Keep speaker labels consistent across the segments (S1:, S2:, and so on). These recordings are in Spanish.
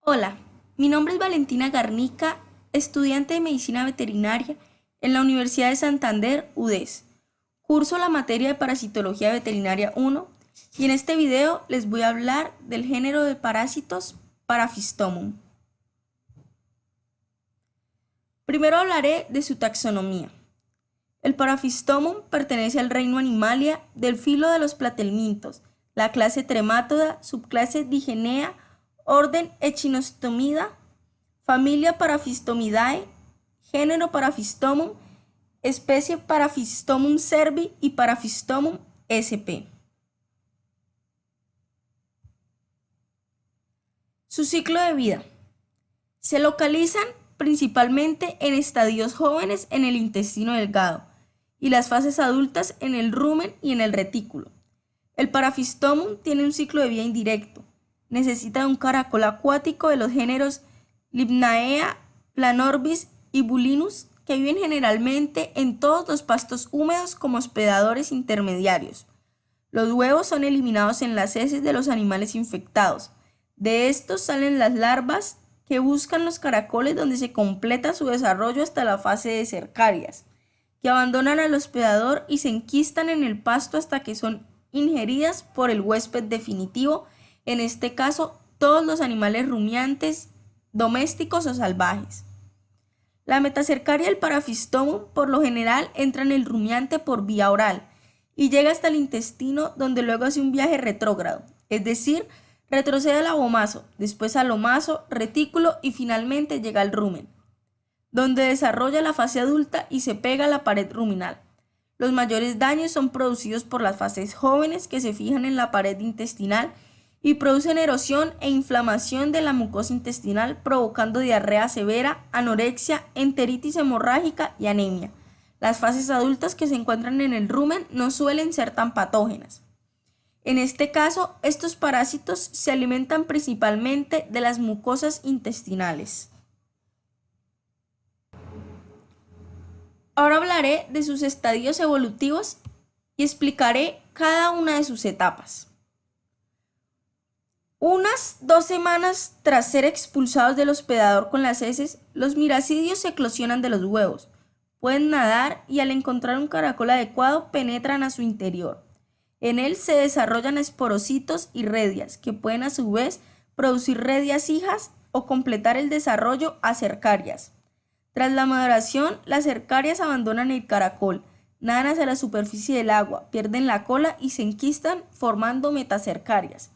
S1: Hola, mi nombre es Valentina Garnica, estudiante de Medicina Veterinaria en la Universidad de Santander, UDES. Curso la materia de Parasitología Veterinaria 1 y en este video les voy a hablar del género de parásitos Paraphystomium. Primero hablaré de su taxonomía. El Paraphystomium pertenece al reino Animalia del filo de los platelmintos, la clase Tremátoda, subclase Digenea, orden Echinostostomida, familia Paraphystomidae, género Paraphystomium, especie Paraphystomium cervi y Paraphystomium sp. Su ciclo de vida. Se localizan principalmente en estadios jóvenes en el intestino delgado y las fases adultas en el rumen y en el retículo. El Paraphystomium tiene un ciclo de vida indirecto. Necesita de un caracol acuático de los géneros Limnaea, Planorbis y Bulinus, que viven generalmente en todos los pastos húmedos como hospedadores intermediarios. Los huevos son eliminados en las heces de los animales infectados. De estos salen las larvas que buscan los caracoles donde se completa su desarrollo hasta la fase de cercarias, que abandonan al hospedador y se enquistan en el pasto hasta que son ingeridas por el huésped definitivo, en este caso todos los animales rumiantes, domésticos o salvajes. La metacercaria del Paraphystomium por lo general entra en el rumiante por vía oral y llega hasta el intestino, donde luego hace un viaje retrógrado, es decir, retrocede al abomaso, después al omaso, retículo y finalmente llega al rumen, donde desarrolla la fase adulta y se pega a la pared ruminal. Los mayores daños son producidos por las fases jóvenes que se fijan en la pared intestinal y producen erosión e inflamación de la mucosa intestinal, provocando diarrea severa, anorexia, enteritis hemorrágica y anemia. Las fases adultas que se encuentran en el rumen no suelen ser tan patógenas. En este caso, estos parásitos se alimentan principalmente de las mucosas intestinales. Ahora hablaré de sus estadios evolutivos y explicaré cada una de sus etapas. Unas 2 semanas tras ser expulsados del hospedador con las heces, los miracidios se eclosionan de los huevos, pueden nadar y al encontrar un caracol adecuado penetran a su interior. En él se desarrollan esporocitos y redias, que pueden a su vez producir redias hijas o completar el desarrollo a cercarias. Tras la maduración, las cercarias abandonan el caracol, nadan hacia la superficie del agua, pierden la cola y se enquistan formando metacercarias.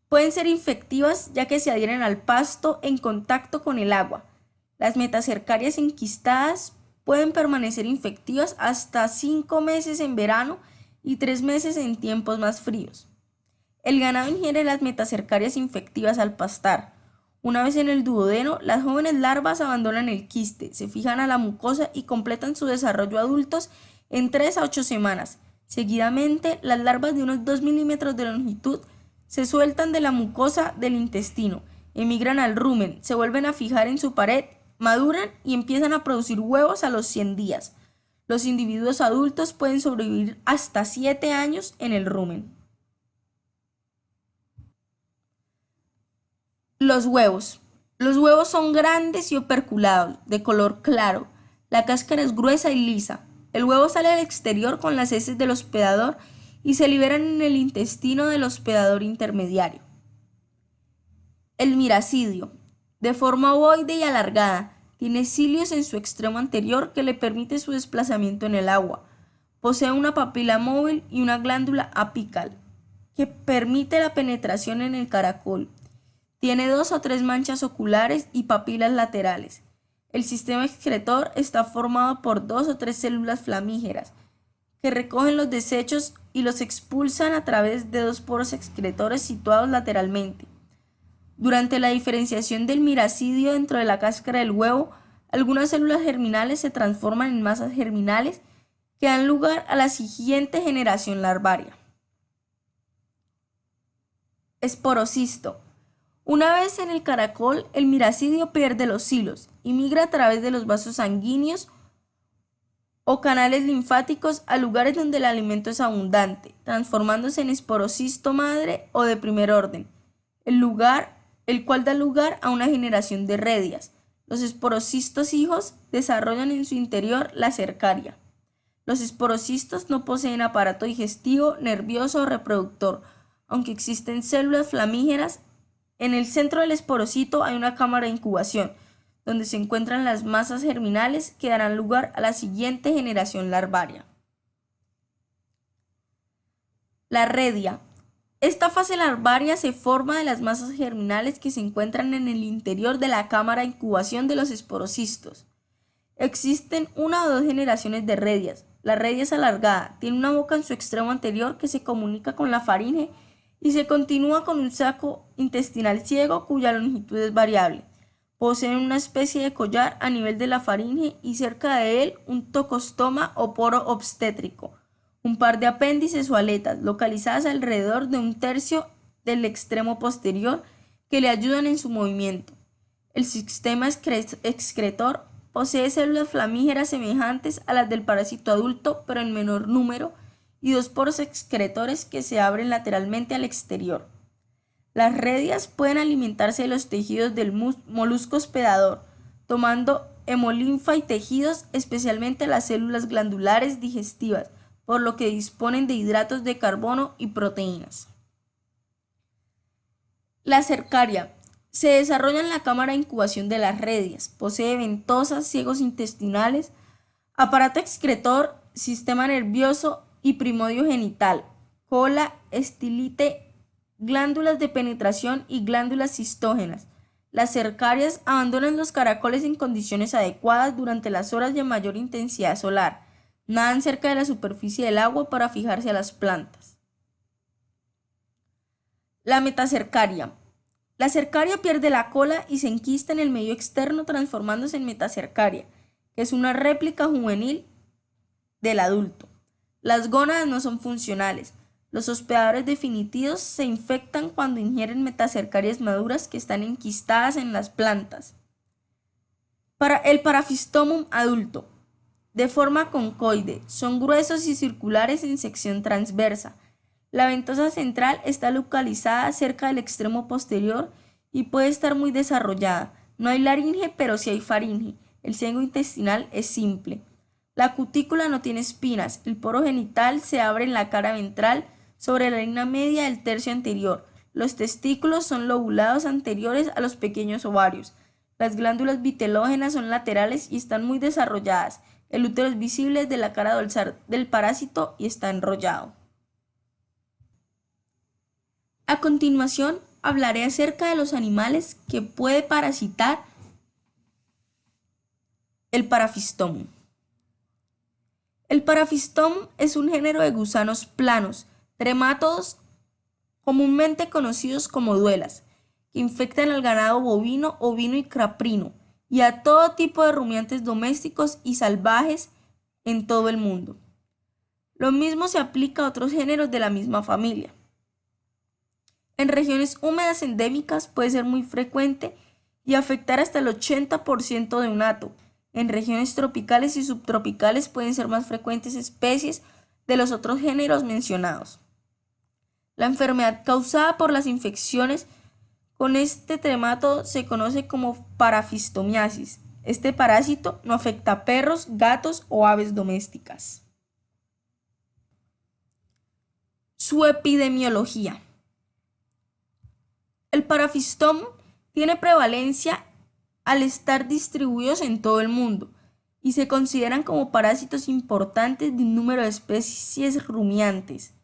S1: Pueden ser infectivas ya que se adhieren al pasto en contacto con el agua. Las metacercarias enquistadas pueden permanecer infectivas hasta 5 meses en verano y 3 meses en tiempos más fríos. El ganado ingiere las metacercarias infectivas al pastar. Una vez en el duodeno, las jóvenes larvas abandonan el quiste, se fijan a la mucosa y completan su desarrollo adultos en 3 a 8 semanas. Seguidamente, las larvas de unos 2 milímetros de longitud se sueltan de la mucosa del intestino, emigran al rumen, se vuelven a fijar en su pared, maduran y empiezan a producir huevos a los 100 días. Los individuos adultos pueden sobrevivir hasta 7 años en el rumen. Los huevos. Los huevos son grandes y operculados, de color claro. La cáscara es gruesa y lisa. El huevo sale al exterior con las heces del hospedador y se liberan en el intestino del hospedador intermediario. El miracidio. De forma ovoide y alargada, tiene cilios en su extremo anterior que le permite su desplazamiento en el agua. Posee una papila móvil y una glándula apical que permite la penetración en el caracol. Tiene 2 o 3 manchas oculares y papilas laterales. El sistema excretor está formado por 2 o 3 células flamígeras que recogen los desechos y los expulsan a través de 2 poros excretores situados lateralmente. Durante la diferenciación del miracidio dentro de la cáscara del huevo, algunas células germinales se transforman en masas germinales que dan lugar a la siguiente generación larvaria. Esporocisto. Una vez en el caracol, el miracidio pierde los hilos y migra a través de los vasos sanguíneos o canales linfáticos a lugares donde el alimento es abundante, transformándose en esporocisto madre o de primer orden. El lugar el cual da lugar a una generación de redias. Los esporocistos hijos desarrollan en su interior la cercaria. Los esporocistos no poseen aparato digestivo, nervioso o reproductor, aunque existen células flamígeras. En el centro del esporocito hay una cámara de incubación, donde se encuentran las masas germinales que darán lugar a la siguiente generación larvaria. La redia. Esta fase larvaria se forma de las masas germinales que se encuentran en el interior de la cámara de incubación de los esporocistos. Existen una o dos generaciones de redias. La redia es alargada, tiene una boca en su extremo anterior que se comunica con la faringe y se continúa con un saco intestinal ciego cuya longitud es variable. Poseen una especie de collar a nivel de la faringe y cerca de él un tocostoma o poro obstétrico, un par de apéndices o aletas localizadas alrededor de un tercio del extremo posterior que le ayudan en su movimiento. El sistema excretor posee células flamígeras semejantes a las del parásito adulto, pero en menor número, y dos poros excretores que se abren lateralmente al exterior. Las redias pueden alimentarse de los tejidos del molusco hospedador, tomando hemolinfa y tejidos, especialmente las células glandulares digestivas, por lo que disponen de hidratos de carbono y proteínas. La cercaria se desarrolla en la cámara de incubación de las redias, posee ventosas, ciegos intestinales, aparato excretor, sistema nervioso y primodio genital, cola, estilite, glándulas de penetración y glándulas cistógenas. Las cercarias abandonan los caracoles en condiciones adecuadas durante las horas de mayor intensidad solar. Nadan cerca de la superficie del agua para fijarse a las plantas. La metacercaria. La cercaria pierde la cola y se enquista en el medio externo transformándose en metacercaria, que es una réplica juvenil del adulto. Las gónadas no son funcionales. Los hospedadores definitivos se infectan cuando ingieren metacercarias maduras que están enquistadas en las plantas. Para el Paraphystomium adulto, de forma concoide, son gruesos y circulares en sección transversa. La ventosa central está localizada cerca del extremo posterior y puede estar muy desarrollada. No hay laringe, pero sí hay faringe. El seno intestinal es simple. La cutícula no tiene espinas. El poro genital se abre en la cara ventral sobre la línea media del tercio anterior. Los testículos son lobulados anteriores a los pequeños ovarios. Las glándulas vitelógenas son laterales y están muy desarrolladas. El útero es visible desde la cara dorsal del parásito y está enrollado. A continuación, hablaré acerca de los animales que puede parasitar el Paraphystomium. El Paraphystomium es un género de gusanos planos, tremátodos, comúnmente conocidos como duelas, que infectan al ganado bovino, ovino y caprino, y a todo tipo de rumiantes domésticos y salvajes en todo el mundo. Lo mismo se aplica a otros géneros de la misma familia. En regiones húmedas endémicas puede ser muy frecuente y afectar hasta el 80% de un hato. En regiones tropicales y subtropicales pueden ser más frecuentes especies de los otros géneros mencionados. La enfermedad causada por las infecciones con este tremátodo se conoce como paraphystomiasis. Este parásito no afecta a perros, gatos o aves domésticas. Su epidemiología. El Paraphystomium tiene prevalencia al estar distribuidos en todo el mundo y se consideran como parásitos importantes de un número de especies rumiantes,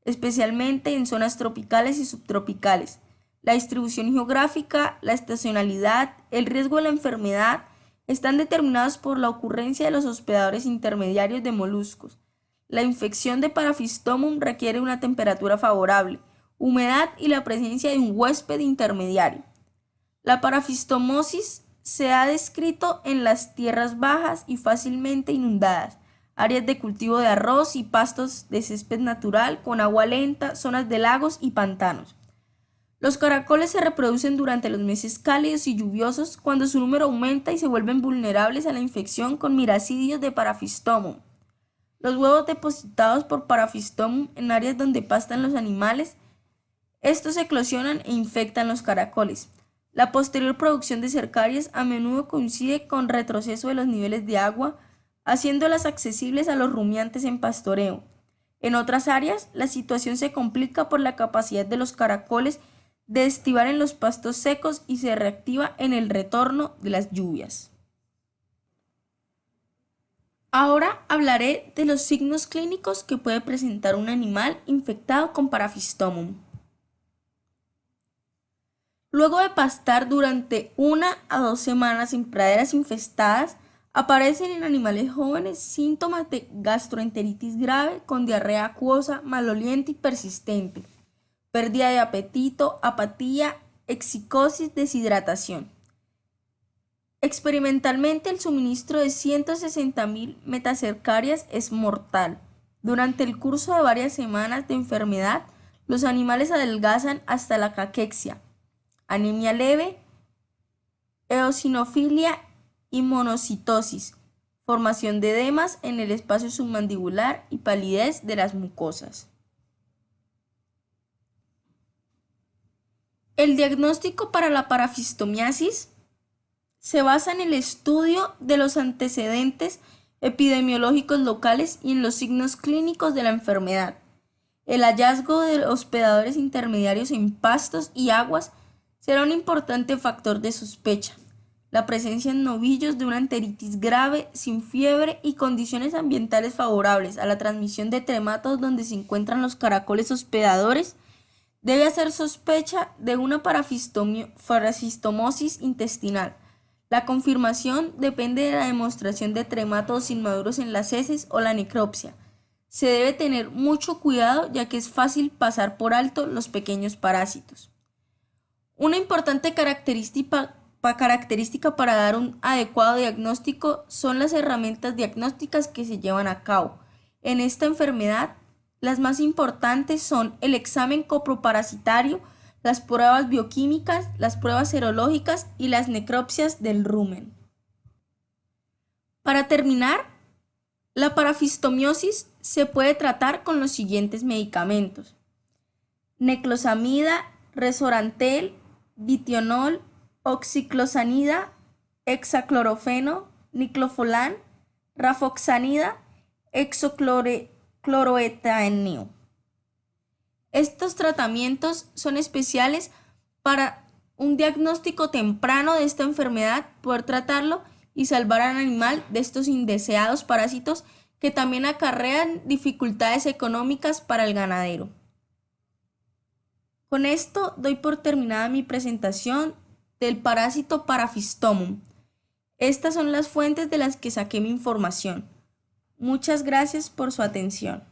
S1: especialmente en zonas tropicales y subtropicales. La distribución geográfica, la estacionalidad, el riesgo de la enfermedad están determinados por la ocurrencia de los hospedadores intermediarios de moluscos. La infección de Paraphystomium requiere una temperatura favorable, humedad y la presencia de un huésped intermediario. La paraphystomosis se ha descrito en las tierras bajas y fácilmente inundadas, áreas de cultivo de arroz y pastos de césped natural con agua lenta, zonas de lagos y pantanos. Los caracoles se reproducen durante los meses cálidos y lluviosos cuando su número aumenta y se vuelven vulnerables a la infección con miracidios de Paraphystomium. Los huevos depositados por Paraphystomium en áreas donde pastan los animales Estos eclosionan e infectan los caracoles. La posterior producción de cercarias a menudo coincide con retroceso de los niveles de agua, haciéndolas accesibles a los rumiantes en pastoreo. En otras áreas, la situación se complica por la capacidad de los caracoles de estivar en los pastos secos y se reactiva en el retorno de las lluvias. Ahora hablaré de los signos clínicos que puede presentar un animal infectado con Parasitoma. Luego de pastar durante 1 a 2 semanas en praderas infestadas, aparecen en animales jóvenes síntomas de gastroenteritis grave con diarrea acuosa, maloliente y persistente, pérdida de apetito, apatía, exsicosis, deshidratación. Experimentalmente, el suministro de 160.000 metacercarias es mortal. Durante el curso de varias semanas de enfermedad, los animales adelgazan hasta la caquexia, anemia leve, eosinofilia y monocitosis, formación de edemas en el espacio submandibular y palidez de las mucosas. El diagnóstico para la parafistomiasis se basa en el estudio de los antecedentes epidemiológicos locales y en los signos clínicos de la enfermedad. El hallazgo de hospedadores intermediarios en pastos y aguas será un importante factor de sospecha. La presencia en novillos de una enteritis grave, sin fiebre y condiciones ambientales favorables a la transmisión de trematos donde se encuentran los caracoles hospedadores debe hacer sospecha de una parafistomosis intestinal. La confirmación depende de la demostración de trematos inmaduros en las heces o la necropsia. Se debe tener mucho cuidado ya que es fácil pasar por alto los pequeños parásitos. Una importante característica para dar un adecuado diagnóstico son las herramientas diagnósticas que se llevan a cabo. En esta enfermedad, las más importantes son el examen coproparasitario, las pruebas bioquímicas, las pruebas serológicas y las necropsias del rumen. Para terminar, la parafistomiosis se puede tratar con los siguientes medicamentos: neclosamida, resorantel, ditionol, oxiclosanida, hexaclorofeno, niclofolán, rafoxanida, hexacloroetaneo. Estos tratamientos son especiales para un diagnóstico temprano de esta enfermedad, poder tratarlo y salvar al animal de estos indeseados parásitos que también acarrean dificultades económicas para el ganadero. Con esto doy por terminada mi presentación del parásito Parasitoma. Estas son las fuentes de las que saqué mi información. Muchas gracias por su atención.